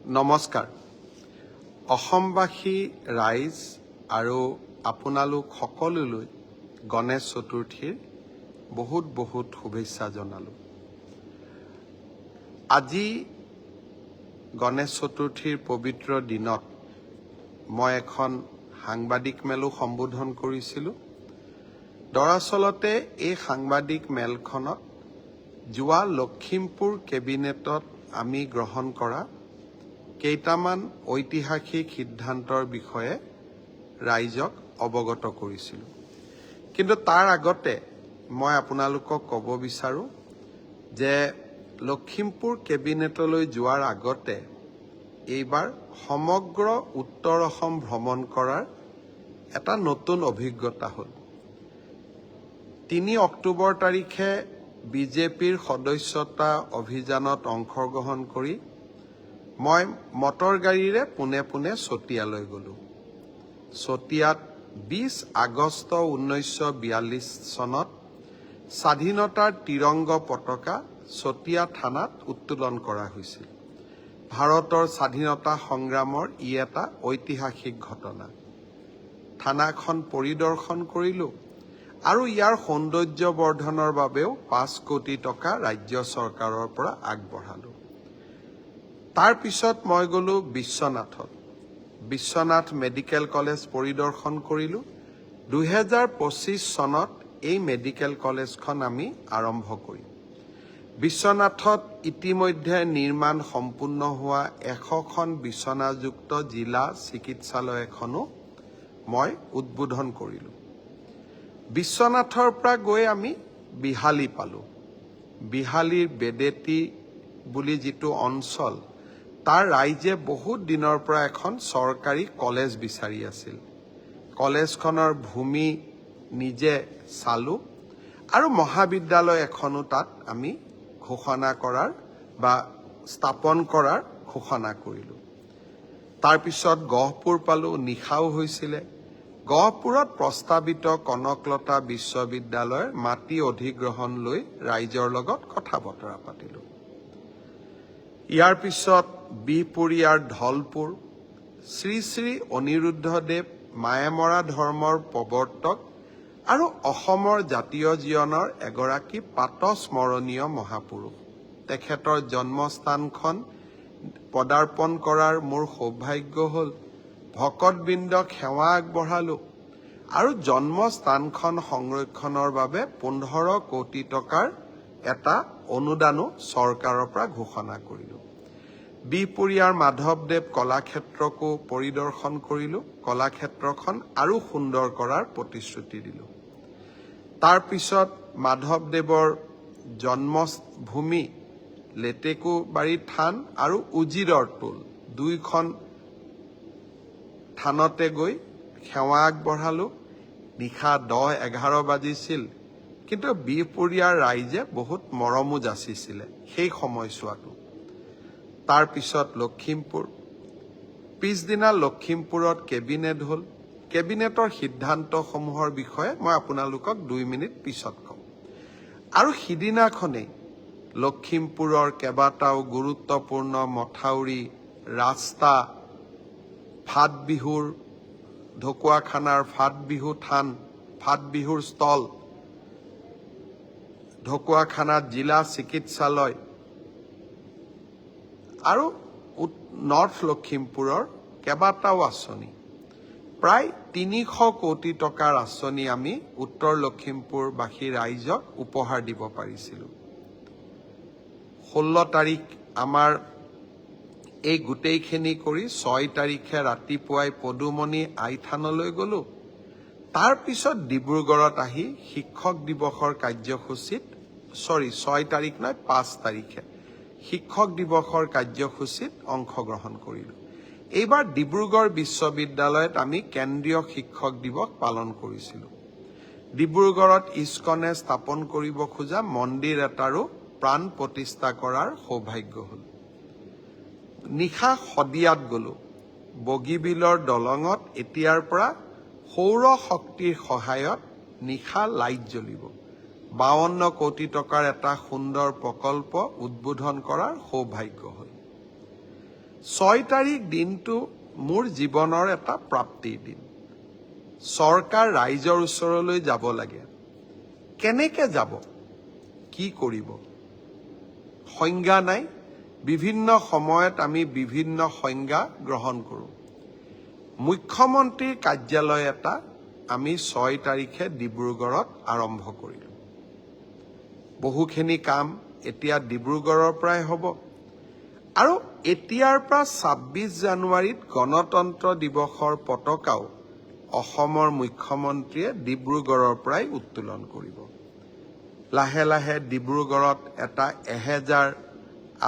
নমস্কাৰ অসমবাসী ৰাইজ আৰু আপোনালোক সকলোলৈ গণেশ চতুৰ্থীৰ বহুত শুভেচ্ছা জনালোঁ। আজি গণেশ চতুৰ্থীৰ পবিত্ৰ দিনত মই এখন সাংবাদিক মেলো সম্বোধন কৰিছিলোঁ। দৰাচলতে এই সাংবাদিক মেলখনত যোৱা লখিমপুৰ কেবিনেটত আমি গ্ৰহণ কৰা কেইটামান ঐতিহাসিক সিদ্ধান্তৰ বিষয়ে ৰাইজক অৱগত কৰিছিলোঁ। কিন্তু তাৰ আগতে মই আপোনালোকক ক'ব বিচাৰোঁ যে লখিমপুৰ কেবিনেটলৈ যোৱাৰ আগতে এইবাৰ সমগ্ৰ উত্তৰ অসম ভ্ৰমণ কৰাৰ এটা নতুন অভিজ্ঞতা হ'ল। ৩ অক্টোবৰ তাৰিখে বিজেপিৰ সদস্যতা অভিযানত অংশগ্ৰহণ কৰি মই মটৰ গাড়ীৰে পোনে চতিয়ালৈ গ'লোঁ। চতিয়াত 20 আগষ্ট 1942 চনত স্বাধীনতাৰ তিৰংগ পতাকা চতিয়া থানাত উত্তোলন কৰা হৈছিল। ভাৰতৰ স্বাধীনতা সংগ্ৰামৰ ই এটা ঐতিহাসিক ঘটনা। থানাখন পৰিদৰ্শন কৰিলোঁ আৰু ইয়াৰ সৌন্দৰ্য বৰ্ধনৰ বাবেও 5 কোটি টকা ৰাজ্য চৰকাৰৰ পৰা আগবঢ়ালোঁ। তাৰ পিছত মই গ'লোঁ বিশ্বনাথত। বিশ্বনাথ মেডিকেল কলেজ পৰিদৰ্শন কৰিলোঁ। 2025 চনত এই মেডিকেল কলেজখন আমি আৰম্ভ কৰিম। বিশ্বনাথত ইতিমধ্যে নিৰ্মাণ সম্পূৰ্ণ হোৱা 100খন বিচনাযুক্ত জিলা চিকিৎসালয় এখনো মই উদ্বোধন কৰিলোঁ। বিশ্বনাথৰ পৰা গৈ আমি বিহালী পালোঁ। বিহালীৰ বেদেতি বুলি যিটো অঞ্চল, তাৰ ৰাইজে বহুত দিনৰ পৰা এখন চৰকাৰী কলেজ বিচাৰি আছিল। কলেজখনৰ ভূমি নিজে চালোঁ আৰু মহাবিদ্যালয় এখনো তাত আমি ঘোষণা কৰাৰ বা স্থাপন কৰাৰ ঘোষণা কৰিলোঁ। তাৰপিছত গহপুৰ পালোঁ, নিশাও হৈছিলে। গহপুৰত প্ৰস্তাৱিত কনকলতা বিশ্ববিদ্যালয়ৰ মাটি অধিগ্ৰহণ লৈ ৰাইজৰ লগত কথা বতৰা পাতিলোঁ। ইয়াৰ পিছত বিহপুৰীয়াৰ ঢলপুৰ শ্ৰী অনিৰুদ্ধদেৱ মায়েমৰা ধৰ্মৰ প্ৰৱৰ্তক আৰু অসমৰ জাতীয় জীৱনৰ এগৰাকী প্ৰাতঃস্মৰণীয় মহাপুৰুষ। তেখেতৰ জন্মস্থানখন পদাৰ্পণ কৰাৰ মোৰ সৌভাগ্য হ'ল। ভকতবৃন্দক সেৱা আগবঢ়ালোঁ আৰু জন্মস্থানখন সংৰক্ষণৰ বাবে 15 কোটি টকাৰ এটা অনুদানো চৰকাৰৰ পৰা ঘোষণা কৰিলোঁ। বিহপুৰীয়াৰ মাধৱদেৱ কলাক্ষেত্ৰকো পৰিদৰ্শন কৰিলোঁ। কলাক্ষেত্ৰখন আৰু সুন্দৰ কৰাৰ প্ৰতিশ্ৰুতি দিলোঁ। তাৰপিছত মাধৱদেৱৰ জন্মভূমি লেটেকুবাৰী থান আৰু উজিৰৰ টোল, 2খন থানতে গৈ সেৱা আগবঢ়ালোঁ। নিশা 10-11 বাজিছিল, কিন্তু বিহপুৰীয়াৰ ৰাইজে বহুত মৰমো যাচিছিলে সেই সময়ছোৱাটো। তাৰপিছত লখিমপুৰ, পিছদিনা লখিমপুৰত কেবিনেট হ'ল। কেবিনেটৰ সিদ্ধান্তসমূহৰ বিষয়ে মই আপোনালোকক 2 মিনিট পিছত ক'ম। আৰু সিদিনাখনেই লখিমপুৰৰ কেইবাটাও গুৰুত্বপূৰ্ণ মথাউৰি, ৰাস্তা, ফাটবিহুৰ ঢকুৱাখানাৰ ফাটবিহু থান, ফাটবিহুৰ স্থল, ঢকুৱাখানাত জিলা চিকিৎসালয় আৰু নৰ্থ লখিমপুৰৰ কেইবাটাও আঁচনি, প্ৰায় 300 কোটি টকাৰ আঁচনি আমি উত্তৰ লখিমপুৰবাসী ৰাইজক উপহাৰ দিব পাৰিছিলোঁ। 16 তাৰিখ আমাৰ এই গোটেইখিনি কৰি 6 তাৰিখে ৰাতিপুৱাই পদুমণি আইথানলৈ গ'লোঁ। তাৰপিছত ডিব্ৰুগড়ত আহি শিক্ষক দিৱসৰ কাৰ্যসূচীত 6 তাৰিখ নহয় 5 তাৰিখে শিক্ষক দিৱসৰ কাৰ্যসূচীত অংশগ্ৰহণ কৰিলোঁ। এইবাৰ ডিব্ৰুগড় বিশ্ববিদ্যালয়ত আমি কেন্দ্ৰীয় শিক্ষক দিৱস পালন কৰিছিলোঁ। ডিব্ৰুগড়ত ইস্কনে স্থাপন কৰিব খোজা মন্দিৰ এটাৰো প্ৰাণ প্ৰতিষ্ঠা কৰাৰ সৌভাগ্য হ'ল। নিশা শদিয়াত গ'লোঁ। বগীবিলৰ দলঙত এতিয়াৰ পৰা সৌৰ শক্তিৰ সহায়ত নিশা লাইট জ্বলিব। 52 কোটি টকাৰ এটা সুন্দৰ প্ৰকল্প উদ্বোধন কৰাৰ সৌভাগ্য হ'ল। 6 তাৰিখ দিনটো মোৰ জীৱনৰ এটা প্ৰাপ্তিৰ দিন। চৰকাৰ ৰাইজৰ ওচৰলৈ যাব লাগে। কেনেকে যাব, কি কৰিব, সংজ্ঞা নাই। বিভিন্ন সময়ত আমি বিভিন্ন সংজ্ঞা গ্ৰহণ কৰোঁ। মুখ্যমন্ত্ৰীৰ কাৰ্যালয় এটা আমি 6 তাৰিখে ডিব্ৰুগড়ত আৰম্ভ কৰিলোঁ। বহুখিনি কাম এতিয়া ডিব্ৰুগড়ৰ পৰাই হ'ব আৰু এতিয়াৰ পৰা 26 জানুৱাৰীত গণতন্ত্ৰ দিৱসৰ পতাকাও অসমৰ মুখ্যমন্ত্ৰীয়ে ডিব্ৰুগড়ৰ পৰাই উত্তোলন কৰিব। লাহে লাহে ডিব্ৰুগড়ত এটা 1000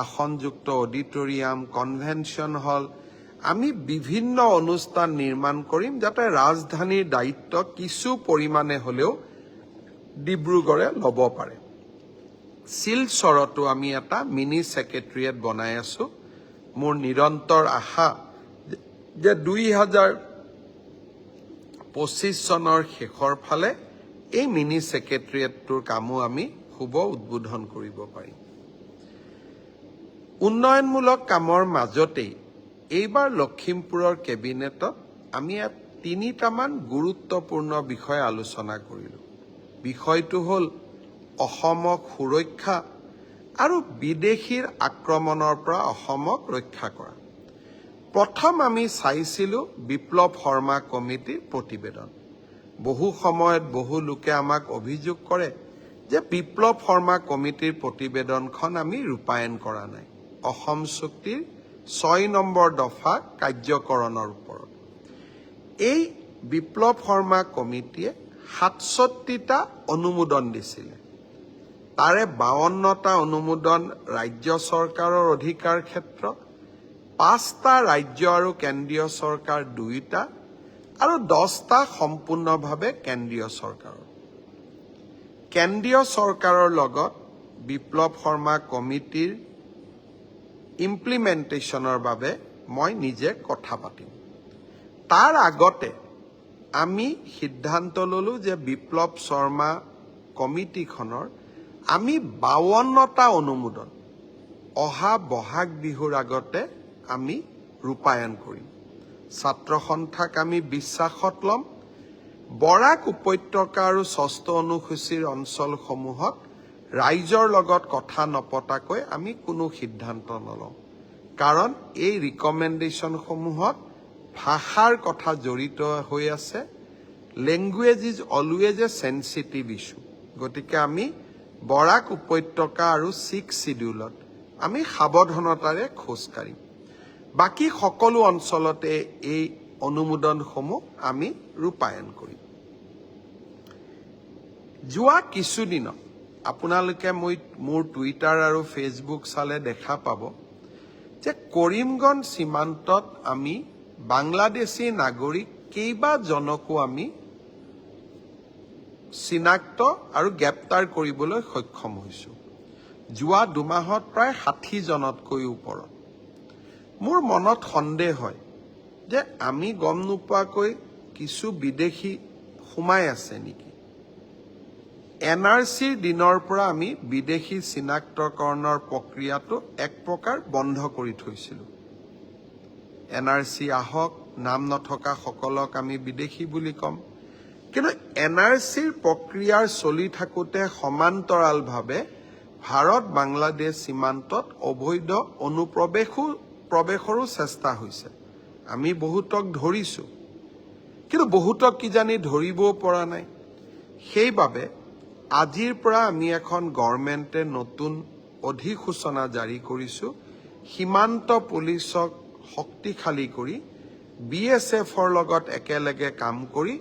আসনযুক্ত অডিটৰিয়াম, কনভেনশ্যন হল, আমি বিভিন্ন অনুষ্ঠান নিৰ্মাণ কৰিম যাতে ৰাজধানীৰ দায়িত্ব কিছু পৰিমাণে হ'লেও ডিব্ৰুগড়ে ল'ব পাৰে। শিলচৰতো আমি এটা মিনি ছেক্ৰেটেৰিয়েট বনাই আছো। মোৰ নিৰন্তৰ আশা যে 2025 চনৰ শেষৰ ফালে এই মিনি ছেক্ৰেটেৰিয়েটটোৰ কামো আমি শুভ উদ্বোধন কৰিব পাৰিম। উন্নয়নমূলক কামৰ মাজতেই এইবাৰ লখিমপুৰৰ কেবিনেটত আমি 3টামান গুৰুত্বপূৰ্ণ বিষয় আলোচনা কৰিলোঁ। বিষয়টো হ'ল অসমক সুৰক্ষা আৰু বিদেশীৰ আক্ৰমণৰ পৰা অসমক ৰক্ষা কৰা। প্ৰথম আমি চাইছিলোঁ বিপ্লৱ শৰ্মা কমিটিৰ প্ৰতিবেদন। বহু সময়ত বহু লোকে আমাক অভিযোগ কৰে যে বিপ্লৱ শৰ্মা কমিটিৰ প্ৰতিবেদনখন আমি ৰূপায়ণ কৰা নাই অসম চুক্তিৰ 6 নম্বৰ দফা কাৰ্যকৰণৰ ওপৰত। এই বিপ্লৱ শৰ্মা কমিটিয়ে 67টা অনুমোদন দিছিলে। তাৰে 52টা অনুমোদন ৰাজ্য চৰকাৰৰ অধিকাৰ ক্ষেত্ৰ, 5টা ৰাজ্য আৰু কেন্দ্ৰীয় চৰকাৰ 2টা আৰু 10টা সম্পূৰ্ণভাৱে কেন্দ্ৰীয় চৰকাৰৰ। কেন্দ্ৰীয় চৰকাৰৰ লগত বিপ্লৱ শৰ্মা কমিটিৰ ইমপ্লিমেণ্টেশ্যনৰ বাবে মই নিজে কথা পাতিম। তাৰ আগতে আমি সিদ্ধান্ত ল'লোঁ যে বিপ্লৱ শৰ্মা কমিটিখনৰ আমি 52টা অনুমোদন অহা বহাগ বিহুৰ আগতে আমি ৰূপায়ণ কৰিম। ছাত্ৰ সন্থাক আমি বিশ্বাসত ল'ম। বৰাক উপত্যকা আৰু 6ষ্ঠ অনুসূচীৰ অঞ্চলসমূহত ৰাইজৰ লগত কথা নপতাকৈ আমি কোনো সিদ্ধান্ত নলওঁ। কাৰণ এই ৰিকমেণ্ডেশ্যনসমূহত ভাষাৰ কথা জড়িত হৈ আছে। Language is always A sensitive issue. গতিকে আমি বৰাক উপত্যকা আৰু 6 চিডিউলত আমি সাৱধানতাৰে খোজ কাঢ়িম। বাকী সকলো অঞ্চলতে এই অনুমোদনসমূহ আমি ৰূপায়ণ কৰিম। যোৱা কিছুদিনত আপোনালোকে মোৰ টুইটাৰ আৰু ফেচবুক চালে দেখা পাব যে কৰিমগঞ্জ সীমান্তত আমি বাংলাদেশী নাগৰিক কেইবাজনকো আমি চিনাক্ত আৰু গ্ৰেপ্তাৰ কৰিবলৈ সক্ষম হৈছোঁ। যোৱা 2 মাহত প্ৰায় 60 জনতকৈ ওপৰত। মোৰ মনত সন্দেহ হয় যে আমি গম নোপোৱাকৈ কিছু বিদেশী সোমাই আছে নেকি। NRCৰ দিনৰ পৰা আমি বিদেশী চিনাক্তকৰণৰ প্ৰক্ৰিয়াটো এক প্ৰকাৰ বন্ধ কৰি থৈছিলোঁ। NRC আহক, নাম নথকা সকলক আমি বিদেশী বুলি ক'ম। কিন্তু NRCৰ প্ৰক্ৰিয়াৰ চলি থাকোঁতে সমান্তৰালভাৱে ভাৰত বাংলাদেশ সীমান্তত অবৈধ অনুপ্ৰৱেশৰো চেষ্টা হৈছে। আমি বহুতক ধৰিছোঁ, কিন্তু বহুতক কিজানি ধৰিবও পৰা নাই। সেইবাবে আজিৰ পৰা আমি এখন গভৰ্ণমেণ্টে নতুন অধিসূচনা জাৰি কৰিছোঁ। সীমান্ত পুলিচক শক্তিশালী কৰি BSFৰ লগত একেলগে কাম কৰি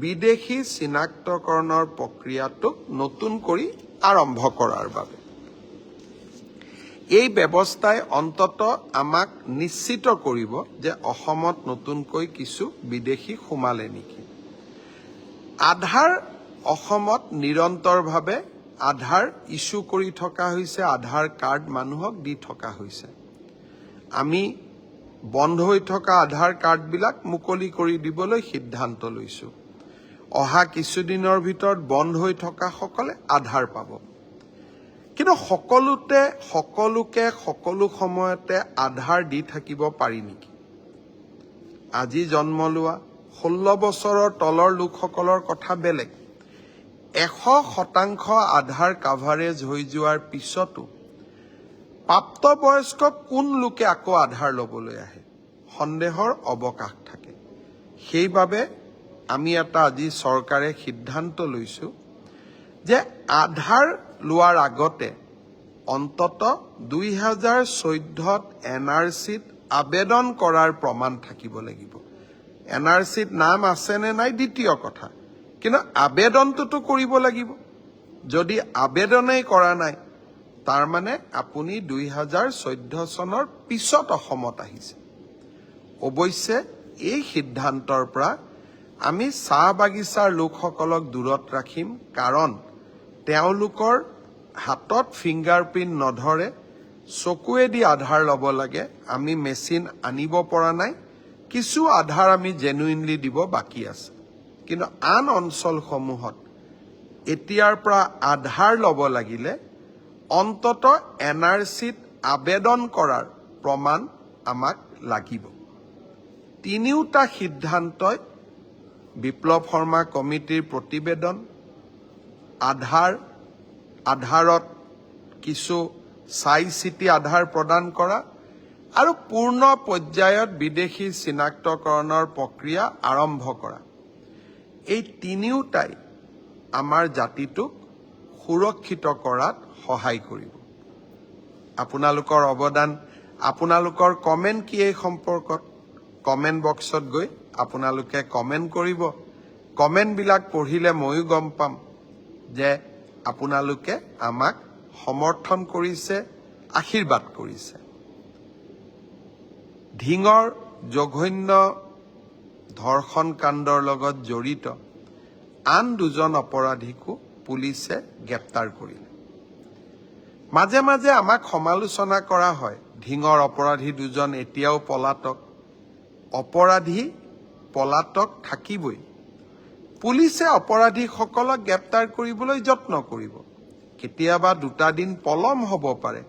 বিদেশী চিনাক্তকৰণৰ প্ৰক্ৰিয়াটোক নতুন কৰি আৰম্ভ কৰাৰ বাবে। এই ব্যৱস্থাই অন্তত আমাক নিশ্চিত কৰিব যে অসমত নতুনকৈ কিছু বিদেশী সোমালে নেকি। আধাৰ অসমত নিৰন্তৰভাৱে আধাৰ ইস্যু কৰি থকা হৈছে, আধাৰ কাৰ্ড মানুহক দি থকা হৈছে। আমি বন্ধ হৈ থকা আধাৰ কাৰ্ডবিলাক মুকলি কৰি দিবলৈ সিদ্ধান্ত লৈছোঁ। অহা কিছুদিনৰ ভিতৰত বন্ধ হৈ থকা সকলে আধাৰ পাব। কিন্তু সকলোকে সকলো সময়তে আধাৰ দি থাকিব পাৰি নেকি? আজি জন্ম লোৱা 16 বছৰৰ তলৰ লোকসকলৰ কথা বেলেগ। 100% আধাৰ কাভাৰেজ হৈ যোৱাৰ পিছতো প্ৰাপ্তবয়স্ক কোন লোকে আকৌ আধাৰ ল'বলৈ আহে? সন্দেহৰ অৱকাশ থাকে। সেইবাবে আমি আজি চৰকাৰে সিদ্ধান্ত লৈছো যে আধাৰ লোৱাৰ আগতে অন্তত 2014ত NRCত আবেদন কৰাৰ প্ৰমাণ থাকিব লাগিব। NRCত নাম আছে নে নাই দ্বিতীয় কথা, কিন্তু আবেদনটোতো কৰিব লাগিব। যদি আবেদনেই কৰা নাই, তাৰ মানে আপুনি 2014 চনৰ পিছত অসমত আহিছে। অৱশ্যে এই সিদ্ধান্তৰ পৰা আমি চাহ বাগিচাৰ লোকসকলক দূৰত ৰাখিম, কাৰণ তেওঁলোকৰ হাতত ফিংগাৰপ্ৰিণ্ট নধৰে, চকুৱেদি আধাৰ ল'ব লাগে। আমি মেচিন আনিব পৰা নাই, কিছু আধাৰ আমি জেনুইনলি দিব বাকী আছে। কিন্তু আন অঞ্চলসমূহত এতিয়াৰ পৰা আধাৰ ল'ব লাগিলে অন্তত NRCত আবেদন কৰাৰ প্ৰমাণ আমাক লাগিব। তিনিওটা সিদ্ধান্তই বিপ্লৱ শৰ্মা কমিটিৰ প্ৰতিবেদন, আধাৰত কিছু চাই চিতি আধাৰ প্ৰদান কৰা আৰু পূৰ্ণ পৰ্যায়ত বিদেশী চিনাক্তকৰণৰ প্ৰক্ৰিয়া আৰম্ভ কৰা, এই তিনিওটাই আমাৰ জাতিটোক সুৰক্ষিত কৰাত সহায় কৰিব। আপোনালোকৰ অৱদান, আপোনালোকৰ কমেণ্ট কি এই সম্পৰ্কত? কমেণ্ট বক্সত গৈ আপোনালোকে কমেণ্ট কৰিব। কমেণ্টবিলাক পঢ়িলে ময়ো গম পাম যে আপোনালোকে আমাক সমৰ্থন কৰিছে, আশীৰ্বাদ কৰিছে। ধিঙৰ জঘন্য ধৰ্ষণ কাণ্ডৰ লগত জড়িত আন দুজন অপৰাধীকো পুলিচে গ্ৰেপ্তাৰ কৰিলে। মাজে মাজে আমাক সমালোচনা কৰা হয়, ধিঙৰ অপৰাধী দুজন এতিয়াও পলাতক। অপৰাধী পলাতক থাকিবই। পুলিচে অপৰাধীসকলক গ্ৰেপ্তাৰ কৰিবলৈ যত্ন কৰিব। কেতিয়াবা 2 দিন পলম হ'ব পাৰে,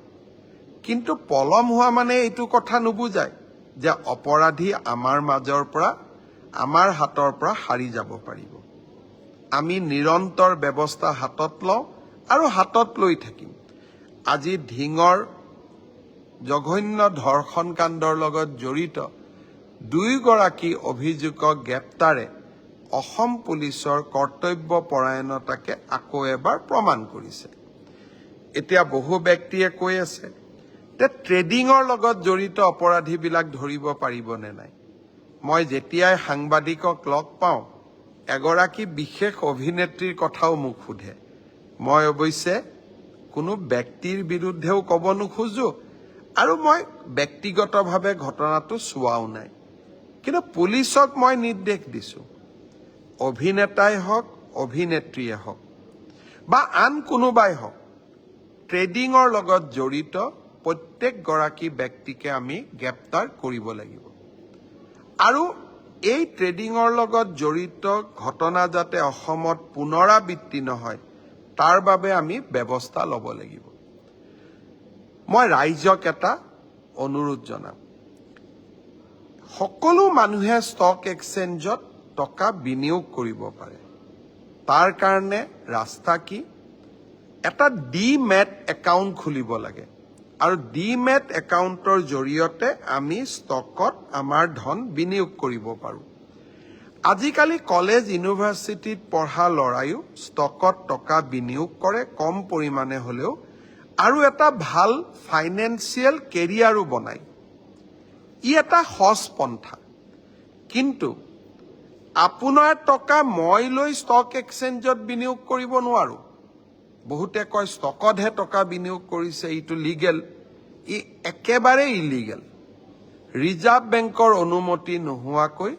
কিন্তু পলম হোৱা মানে এইটো কথা নুবুজায় যে অপৰাধী আমাৰ মাজৰ পৰা, আমাৰ হাতৰ পৰা সাৰি যাব পাৰিব। আমি নিৰন্তৰ ব্যৱস্থা হাতত লওঁ আৰু হাতত লৈ থাকিম। আজি ধিঙৰ জঘন্য ধৰ্ষণ কাণ্ডৰ লগত জড়িত 2 গৰাকী অভিযুক্তক গ্ৰেপ্তাৰে অসম পুলিচৰ কৰ্তব্যপৰায়ণতাকে আকৌ এবাৰ প্ৰমাণ কৰিছে। এতিয়া বহু ব্যক্তিয়ে কৈ আছে যে ট্ৰেডিঙৰ লগত জড়িত অপৰাধীবিলাক ধৰিব পাৰিবনে নাই। মই যেতিয়াই সাংবাদিকক লগ পাওঁ, এগৰাকী বিশেষ অভিনেত্ৰীৰ কথাও মোক সোধে। মই অৱশ্যে কোনো ব্যক্তিৰ বিৰুদ্ধেও ক'ব নোখোজো আৰু মই ব্যক্তিগতভাৱে ঘটনাটো চোৱাও নাই, কিন্তু পুলিচক মই নিৰ্দেশ দিছো, অভিনেতাই হওক, অভিনেত্ৰীয়ে হওক বা আন কোনোবাই হওক, ট্ৰেডিঙৰ লগত জড়িত প্ৰত্যেকগৰাকী ব্যক্তিকে আমি গ্ৰেপ্তাৰ কৰিব লাগিব। আৰু এই ট্ৰেডিঙৰ লগত জড়িত ঘটনা যাতে অসমত পুনৰাবৃত্তি নহয়, তাৰ বাবে আমি ব্যৱস্থা ল'ব লাগিব। মই ৰাইজক এটা অনুৰোধ জনাম, সকলো মানুহে ষ্টক এক্সচেঞ্জত টকা বিনিয়োগ কৰিব পাৰে। তাৰ কাৰণে ৰাস্তা কি? এটা ডিমেট একাউণ্ট খুলিব লাগে আৰু ডিমেট একাউণ্টৰ জৰিয়তে আমি ষ্টকত আমাৰ ধন বিনিয়োগ কৰিব পাৰোঁ। আজিকালি কলেজ ইউনিভাৰ্চিটিত পঢ়া ল'ৰাইও ষ্টকত টকা বিনিয়োগ কৰে, কম পৰিমাণে হ'লেও, আৰু এটা ভাল ফাইনেন্সিয়েল কেৰিয়াৰো বনায়। ই এটা সহজ পন্থা। কিন্তু আপোনাৰ টকা মই লৈ ষ্টক এক্সচেঞ্জত বিনিয়োগ কৰিব নোৱাৰো। বহুতে কয় ষ্টকতহে টকা বিনিয়োগ কৰিছে, এইটো লিগেল। ই একেবাৰে ইলিগেল। ৰিজাৰ্ভ বেংকৰ অনুমতি নোহোৱাকৈ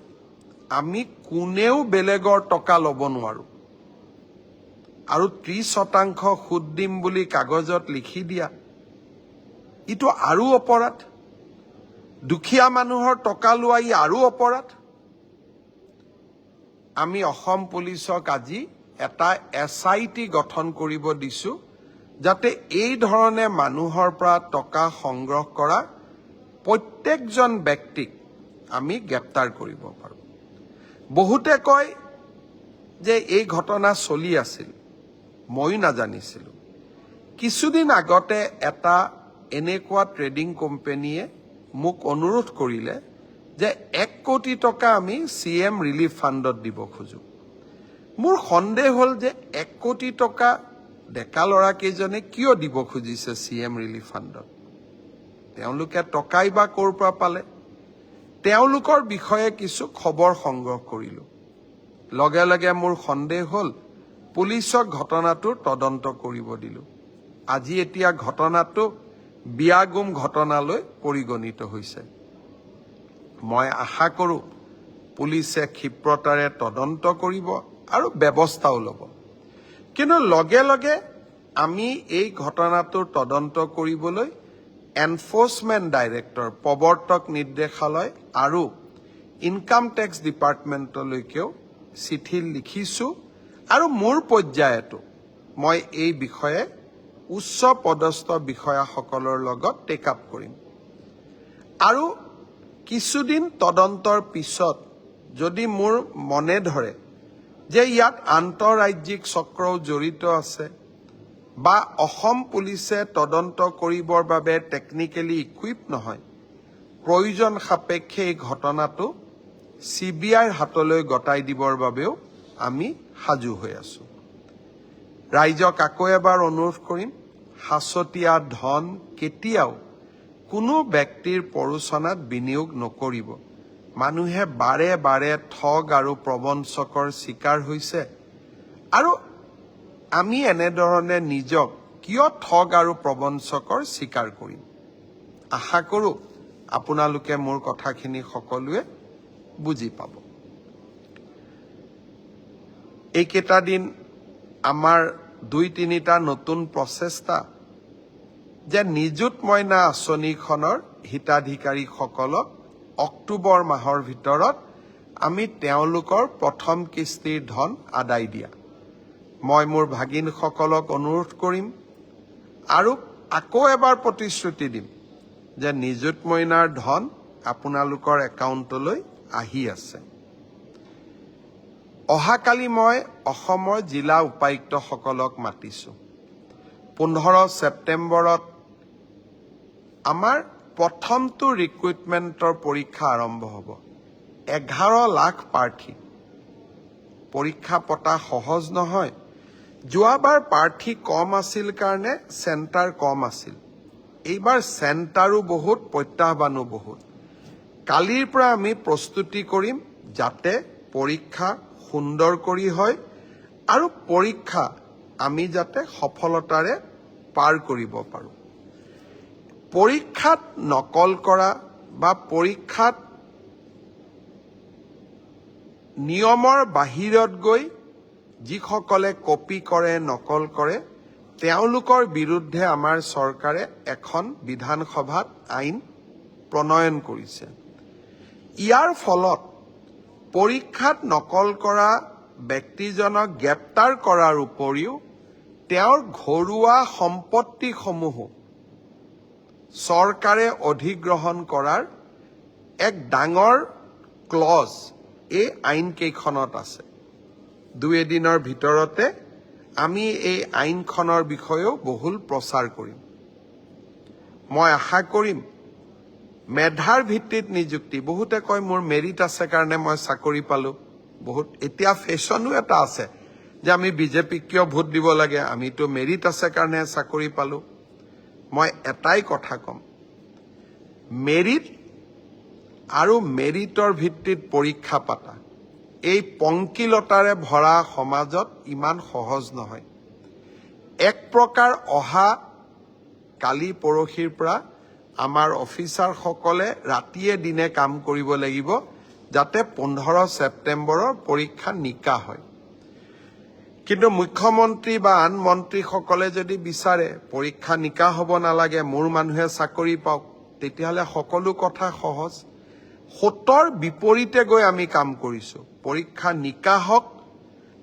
আমি কোনেও বেলেগৰ টকা ল'ব নোৱাৰো। আৰু 30% সুদ দিম বুলি কাগজত লিখি দিয়া, ইটো আৰু অপৰাধ। দুখীয়া মানুহৰ টকা লোৱা ই আৰু অপৰাধ। আমি অসম পুলিচক আজি এটা SIT গঠন কৰিব দিছো, যাতে এই ধৰণে মানুহৰ পৰা টকা সংগ্ৰহ কৰা প্ৰত্যেকজন ব্যক্তিক আমি গ্ৰেপ্তাৰ কৰিব পাৰোঁ। বহুতে কয় যে এই ঘটনা চলি আছিল, ময়ো নাজানিছিলোঁ। কিছুদিন আগতে এটা এনেকুৱা ট্ৰেডিং কোম্পানীয়ে মোক অনুৰোধ কৰিলে যে 1 কোটি টকা আমি CM ৰিলিফ ফাণ্ডত দিব খোজোঁ। মোৰ সন্দেহ হ'ল যে 1 কোটি টকা ডেকা ল'ৰাকেইজনে কিয় দিব খুজিছে CM ৰিলিফ ফাণ্ডত? তেওঁলোকে টকাই বা ক'ৰ পৰা পালে? তেওঁলোকৰ বিষয়ে কিছু খবৰ সংগ্ৰহ কৰিলোঁ। লগে লগে মোৰ সন্দেহ হ'ল, পুলিচক ঘটনাটোৰ তদন্ত কৰিব দিলোঁ। আজি এতিয়া ঘটনাটো বিয়াগুম ঘটনালৈ পৰিগণিত হৈছে। মই আশা কৰোঁ পুলিচে ক্ষিপ্ৰতাৰে তদন্ত কৰিব আৰু ব্যৱস্থাও ল'ব। কিন্তু লগে লগে আমি এই ঘটনাটোৰ তদন্ত কৰিবলৈ এনফৰ্চমেণ্ট ডাইৰেক্টৰ, প্ৰৱৰ্তক নিৰ্দেশালয় আৰু ইনকাম টেক্স ডিপাৰ্টমেণ্টলৈকেও চিঠি লিখিছোঁ আৰু মোৰ পৰ্যায়তো মই এই বিষয়ে উচ্চ পদস্থ বিষয়াসকলৰ লগত টেক আপ কৰিম। আৰু কিছুদিন তদন্তৰ পিছত যদি মোৰ মনে ধৰে যে ইয়াত আন্তঃৰাজ্যিক চক্ৰও জড়িত আছে বা অসম পুলিচে তদন্ত কৰিবৰ বাবে টেকনিকেলি ইকুইপ নহয়, প্ৰয়োজন সাপেক্ষে এই ঘটনাটো CBIৰ হাতলৈ গতাই দিবৰ বাবেও আমি সাজু হৈ আছোঁ। ৰাইজক আকৌ এবাৰ অনুৰোধ কৰিম, সাঁচতীয়া ধন কেতিয়াও কোনো ব্যক্তিৰ প্ৰৰোচনাত বিনিয়োগ নকৰিব। মানুহে বাৰে বাৰে ঠগ আৰু প্ৰবঞ্চকৰ চিকাৰ হৈছে আৰু আমি এনেধৰণে নিজক কিয় ঠগ আৰু প্ৰবঞ্চকৰ চিকাৰ কৰিম? আশা কৰোঁ আপোনালোকে মোৰ কথাখিনি সকলোৱে বুজি পাব। এইকেইটা দিন আমাৰ 2-3টা নতুন প্ৰচেষ্টা যে নিযুত মইনা আঁচনিখনৰ হিতাধিকাৰীসকলক অক্টোবৰ মাহৰ ভিতৰত আমি তেওঁলোকৰ প্ৰথম কিস্তিৰ ধন আদায় দিয়া। মই মোৰ ভাগিনসকলক অনুৰোধ কৰিম আৰু আকৌ এবাৰ প্ৰতিশ্ৰুতি দিম যে নিযুত মইনাৰ ধন আপোনালোকৰ একাউণ্টলৈ আহি আছে। অহাকালি মই অসমৰ জিলা উপায়ুক্তসকলক মাতিছোঁ। 15 ছেপ্টেম্বৰত আমাৰ প্ৰথমটো ৰিক্ৰুইটমেণ্টৰ পৰীক্ষা আৰম্ভ হ'ব। 11 লাখ প্ৰাৰ্থী। পৰীক্ষা পতা সহজ নহয়। যোৱাবাৰ প্ৰাৰ্থী কম আছিল কাৰণে চেণ্টাৰ কম আছিল। এইবাৰ চেণ্টাৰো বহুত, প্ৰত্যাহ্বানো বহুত। কালিৰ পৰা আমি প্ৰস্তুতি কৰিম যাতে পৰীক্ষা সুন্দৰ কৰি হয় আৰু পৰীক্ষা আমি যাতে সফলতাৰে পাৰ কৰিব পাৰোঁ। পৰীক্ষাত নকল কৰা বা পৰীক্ষাত নিয়মৰ বাহিৰত গৈ যিসকলে কপি কৰে, নকল কৰে, তেওঁলোকৰ বিৰুদ্ধে আমাৰ চৰকাৰে এখন বিধানসভাত আইন প্ৰণয়ন কৰিছে। ইয়াৰ ফলত পৰীক্ষাত নকল কৰা ব্যক্তিজনক গ্ৰেপ্তাৰ কৰাৰ উপৰিও তেওঁৰ ঘৰুৱা সম্পত্তিসমূহো চৰকাৰে অধিগ্ৰহণ কৰাৰ এক ডাঙৰ ক্লজ এই আইনকেইখনত আছে। 2-এদিনৰ ভিতৰতে আমি এই আইনখনৰ বিষয়েও বহুল প্ৰচাৰ কৰিম। মই আশা কৰিম মেধাৰ ভিত্তিত নিযুক্তি। বহুতে কয় মোৰ মেৰিট আছে কাৰণে মই চাকৰি পালোঁ। এতিয়া ফেশ্বনো এটা আছে যে আমি বিজেপিক কিয় ভোট দিব লাগে, আমিতো মেৰিট আছে কাৰণে চাকৰি পালোঁ। মই এটাই কথা ক'ম, মেৰিট আৰু মেৰিটৰ ভিত্তিত পৰীক্ষা পাতা এই পংকিলতাৰে ভৰা সমাজত ইমান সহজ নহয়। এক প্ৰকাৰ অহা কালি পৰহিৰ পৰা আমাৰ অফিচাৰসকলে ৰাতিয়ে দিনে কাম কৰিব লাগিব যাতে 15 ছেপ্টেম্বৰৰ পৰীক্ষা নিকা হয়। কিন্তু মুখ্যমন্ত্ৰী বা আন মন্ত্ৰীসকলে যদি বিচাৰে পৰীক্ষা নিকা হ'ব নালাগে, মোৰ মানুহে চাকৰি পাওক, তেতিয়াহ'লে সকলো কথা সহজ। ৭০ বিপৰীতে গৈ আমি কাম কৰিছোঁ। পৰীক্ষা নিকা হওক,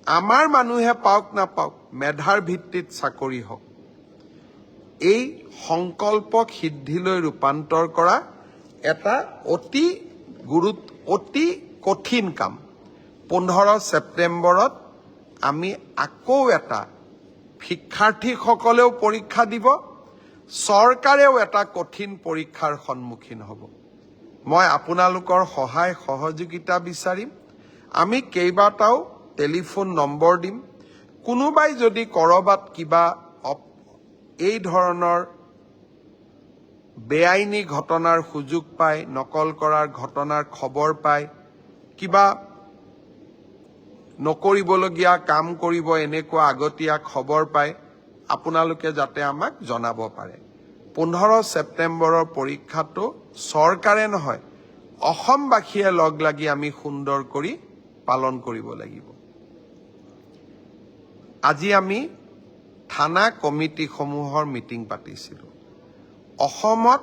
আমাৰ মানুহে পাওক নাপাওক, মেধাৰ ভিত্তিত চাকৰি হওক। এই সংকল্পক সিদ্ধিলৈ ৰূপান্তৰ কৰা এটা অতি কঠিন কাম। 15 ছেপ্টেম্বৰত আমি আকৌ এটা শিক্ষাৰ্থীসকলেও পৰীক্ষা দিব, চৰকাৰেও এটা কঠিন পৰীক্ষাৰ সন্মুখীন হ'ব। মই আপোনালোকৰ সহায় সহযোগিতা বিচাৰিম। আমি কেইবাটাও টেলিফোন নম্বৰ দিম। কোনোবাই যদি ক'ৰবাত কিবা এই ধৰণৰ বেআইনী ঘটনাৰ সুযোগ পায়, নকল কৰাৰ ঘটনাৰ খবৰ পায়, কিবা নকৰিবলগীয়া কাম কৰিব এনেকুৱা আগতীয়া খবৰ পায়, আপোনালোকে যাতে আমাক জনাব পাৰে। 15 ছেপ্টেম্বৰৰ পৰীক্ষাটো চৰকাৰে নহয়, অসমবাসীয়ে লগ লাগি আমি সুন্দৰ কৰি পালন কৰিব লাগিব। আজি আমি থানা কমিটিসমূহৰ মিটিং পাতিছিলোঁ। অসমত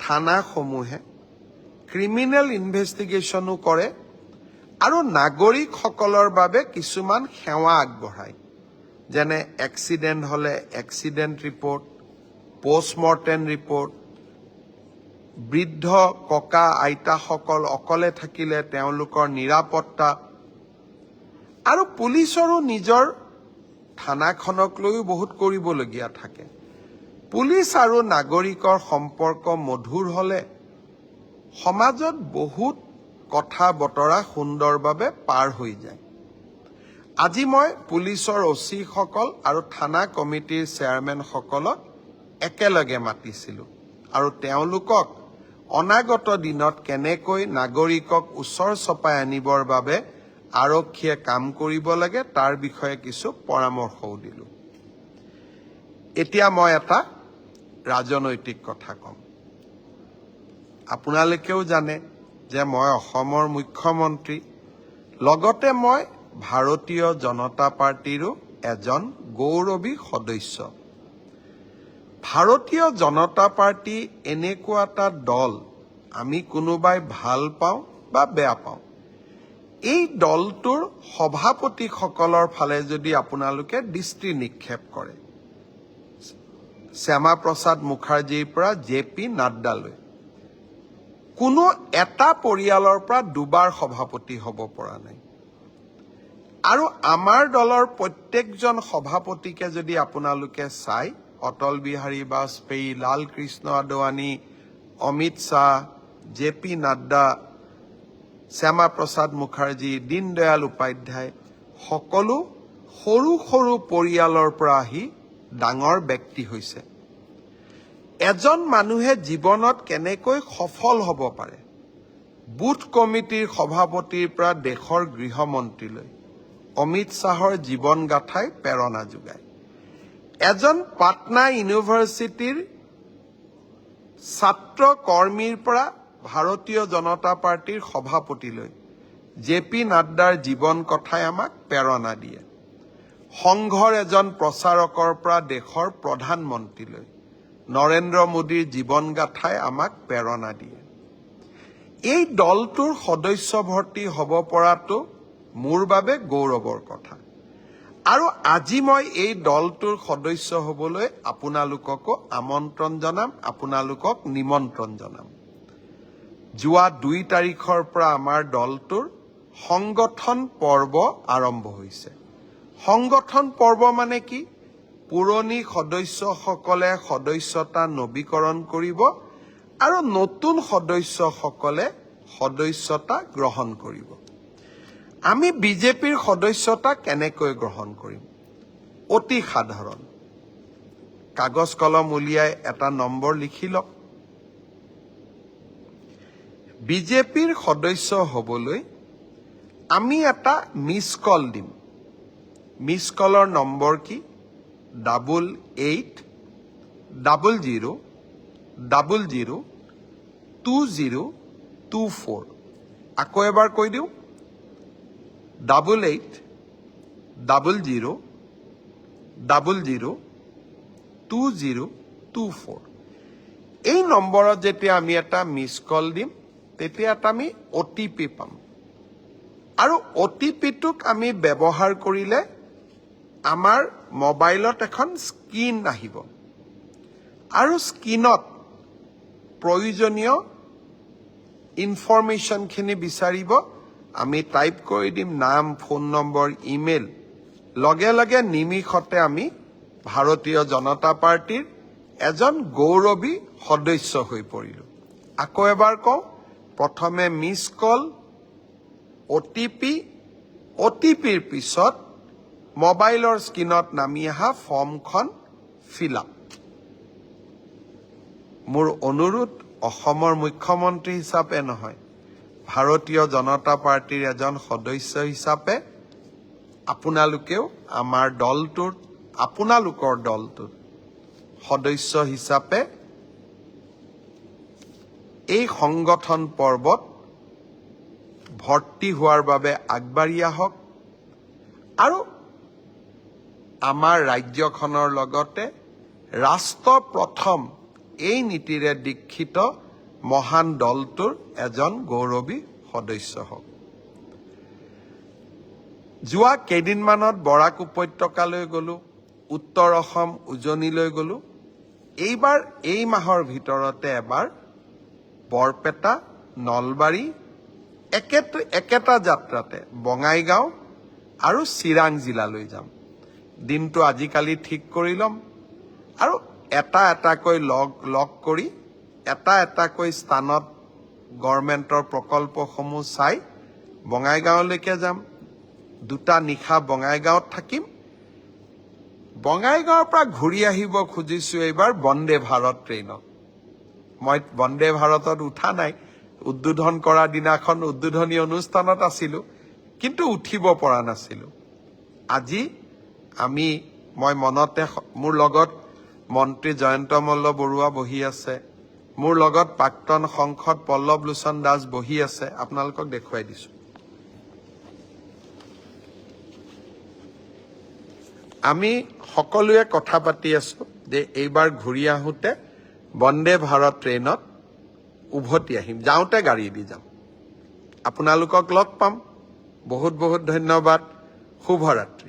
থানাসমূহে ক্ৰিমিনেল ইনভেষ্টিগেশ্যনো কৰে আৰু নাগৰিকসকলৰ বাবে কিছুমান সেৱা আগবঢ়ায়, যেনে এক্সিডেণ্ট হ'লে এক্সিডেণ্ট ৰিপৰ্ট, পোষ্টমৰ্টেম ৰিপৰ্ট, বৃদ্ধ ককা আইতাসকল অকলে থাকিলে তেওঁলোকৰ নিৰাপত্তা, আৰু পুলিচৰো নিজৰ থানাখনক লৈও বহুত কৰিবলগীয়া থাকে। পুলিচ আৰু নাগৰিকৰ সম্পৰ্ক মধুৰ হ'লে সমাজত বহুত কথা বতৰা সুন্দৰভাৱে পাৰ হৈ যায়। আজি মই পুলিচৰ অচিসকল আৰু থানা কমিটিৰ চেয়াৰমেনসকলক একেলগে মাতিছিলোঁ আৰু তেওঁলোকক অনাগত দিনত কেনেকৈ নাগৰিকক ওচৰ চপাই আনিবৰ বাবে আৰক্ষীয়ে কাম কৰিব লাগে তাৰ বিষয়ে কিছু পৰামৰ্শও দিলোঁ। এতিয়া মই এটা ৰাজনৈতিক কথা ক'ম। আপোনালোকেও জানে যে মই অসমৰ মুখ্যমন্ত্ৰী, লগতে মই ভাৰতীয় জনতা পাৰ্টিৰো এজন গৌৰৱী সদস্য। ভাৰতীয় জনতা পাৰ্টি এনেকুৱা এটা দল, আমি কোনোবাই ভাল পাওঁ বা বেয়া পাওঁ, এই দলটোৰ সভাপতিসকলৰ ফালে যদি আপোনালোকে দৃষ্টি নিক্ষেপ কৰে, শ্যামা প্ৰসাদ মুখাৰ্জীৰ পৰা JP নাড্ডালৈ, কোনো এটা পৰিয়ালৰ পৰা দুবাৰ সভাপতি হ'ব পৰা নাই। আৰু আমাৰ দলৰ প্ৰত্যেকজন সভাপতিকে যদি আপোনালোকে চাই, অটল বিহাৰী বাজপেয়ী, লাল কৃষ্ণ আদৱানী, অমিত শ্বাহ, JP নাড্ডা, শ্যামা প্ৰসাদ মুখাৰ্জী, দীনদয়াল উপাধ্যায়, সকলো সৰু সৰু পৰিয়ালৰ পৰা আহি ডাঙৰ ব্যক্তি হৈছে। এজন মানুহে জীৱনত কেনেকৈ সফল হ'ব পাৰে, বুথ কমিটিৰ সভাপতিৰ পৰা দেশৰ গৃহমন্ত্ৰীলৈ অমিত শ্বাহৰ জীৱন গাথাই প্ৰেৰণা যোগায়। এজন পাটনা ইউনিভাৰ্চিটিৰ ছাত্ৰ কৰ্মীৰ পৰা ভাৰতীয় জনতা পাৰ্টিৰ সভাপতিলৈ JP নাড্ডাৰ জীৱন কথাই আমাক প্ৰেৰণা দিয়ে। সংঘৰ এজন প্ৰচাৰকৰ পৰা দেশৰ প্ৰধানমন্ত্ৰীলৈ নৰেন্দ্ৰ মোদীৰ জীৱন গাথাই আমাক প্ৰেৰণা দিয়ে। এই দলটোৰ সদস্য ভৰ্তি হ'ব পৰাটো মোৰ বাবে গৌৰৱৰ কথা। আৰু আজি মই এই দলটোৰ সদস্য হ'বলৈ আপোনালোককো আমন্ত্ৰণ জনাম, আপোনালোকক নিমন্ত্ৰণ জনাম। যোৱা 2 তাৰিখৰ পৰা আমাৰ দলটোৰ সংগঠন পৰ্ব আৰম্ভ হৈছে। সংগঠন পৰ্ব মানে কি? পুৰণি সদস্যসকলে সদস্যতা নৱীকৰণ কৰিব আৰু নতুন সদস্যসকলে সদস্যতা গ্ৰহণ কৰিব। আমি বিজেপিৰ সদস্যতা কেনেকৈ গ্ৰহণ কৰিম? অতি সাধাৰণ। কাগজ কলম উলিয়াই এটা নম্বৰ লিখি লওক। বিজেপিৰ সদস্য হ'বলৈ আমি এটা মিছ কল দিম। মিছ কলৰ নম্বৰ কি? 8800002024। আকৌ এবাৰ কৈ দিওঁ, 8800002024। এই নম্বৰত যেতিয়া আমি এটা মিছ কল দিম, তেতিয়া এটা আমি OTP পাম। আৰু OTPটোক আমি ব্যৱহাৰ কৰিলে আমাৰ মোবাইলত এখন স্ক্ৰীন আহিব। আৰু স্ক্ৰীনত প্ৰয়োজনীয় ইনফৰমেশ্যনখিনি বিচাৰিব। আমি টাইপ কৰি দিম নাম, ফোন নম্বৰ, ইমেইল। লগে লগে নিমিষতে আমি ভাৰতীয় জনতা পাৰ্টিৰ এজন গৌৰৱী সদস্য হৈ পৰিলোঁ। আকৌ এবাৰ কওঁ, প্ৰথমে মিছ কল, অ'টিপিৰ পিছত মোবাইলৰ স্ক্ৰীনত নামি অহা ফৰ্মখন ফিল আপ। মোৰ অনুৰোধ, অসমৰ মুখ্যমন্ত্ৰী হিচাপে নহয়, ভাৰতীয় জনতা পাৰ্টিৰ এজন সদস্য হিচাপে আপোনালোকেও আমাৰ দলটোৰ, আপোনালোকৰ দলটোৰ সদস্য হিচাপে এই সংগঠন পৰ্বত ভৰ্তি হোৱাৰ বাবে আগবাঢ়ি আহক আৰু আমাৰ ৰাজ্যখনৰ লগতে ৰাষ্ট্ৰ প্ৰথম এই নীতিৰে দীক্ষিত মহান দলটোৰ এজন গৌৰৱী সদস্য হওক। যোৱা কেইদিনমানত বৰাক উপত্যকালৈ গ'লোঁ, উত্তৰ অসম উজনিলৈ গ'লোঁ। এইবাৰ এই মাহৰ ভিতৰতে এবাৰ বৰপেটা, নলবাৰী, একেটা যাত্ৰাতে বঙাইগাঁও আৰু চিৰাং জিলালৈ যাম। দিনটো আজিকালি ঠিক কৰি ল'ম আৰু এটা এটাকৈ লগ কৰি এটা এটাকৈ স্থানত গভৰ্ণমেণ্টৰ প্ৰকল্পসমূহ চাই বঙাইগাঁৱলৈকে যাম। 2টা নিশা বঙাইগাঁৱত থাকিম। বঙাইগাঁৱৰ পৰা ঘূৰি আহিব খুজিছোঁ এইবাৰ বন্দে ভাৰত ট্ৰেইনত। মই বন্দে ভাৰতত উঠা নাই, উদ্বোধন কৰা দিনাখন উদ্বোধনী অনুষ্ঠানত আছিলোঁ, কিন্তু উঠিব পৰা নাছিলোঁ। আজি মই মনতে, মোৰ লগত মন্ত্ৰী জয়ন্ত মল্ল বৰুৱা বহি আছে, মোৰ লগত প্ৰাক্তন সাংসদ পল্লৱ লোচন দাস বহি আছে, আপোনালোকক দেখুৱাই দিছোঁ। আমি সকলোৱে কথা পাতি আছোঁ যে এইবাৰ ঘূৰি আহোঁতে বন্দে ভাৰত ট্ৰেইনত উভতি আহিম, যাওঁতে গাড়ী দি যাম। আপোনালোকক লগ পাম। বহুত বহুত ধন্যবাদ। শুভৰাত্ৰি।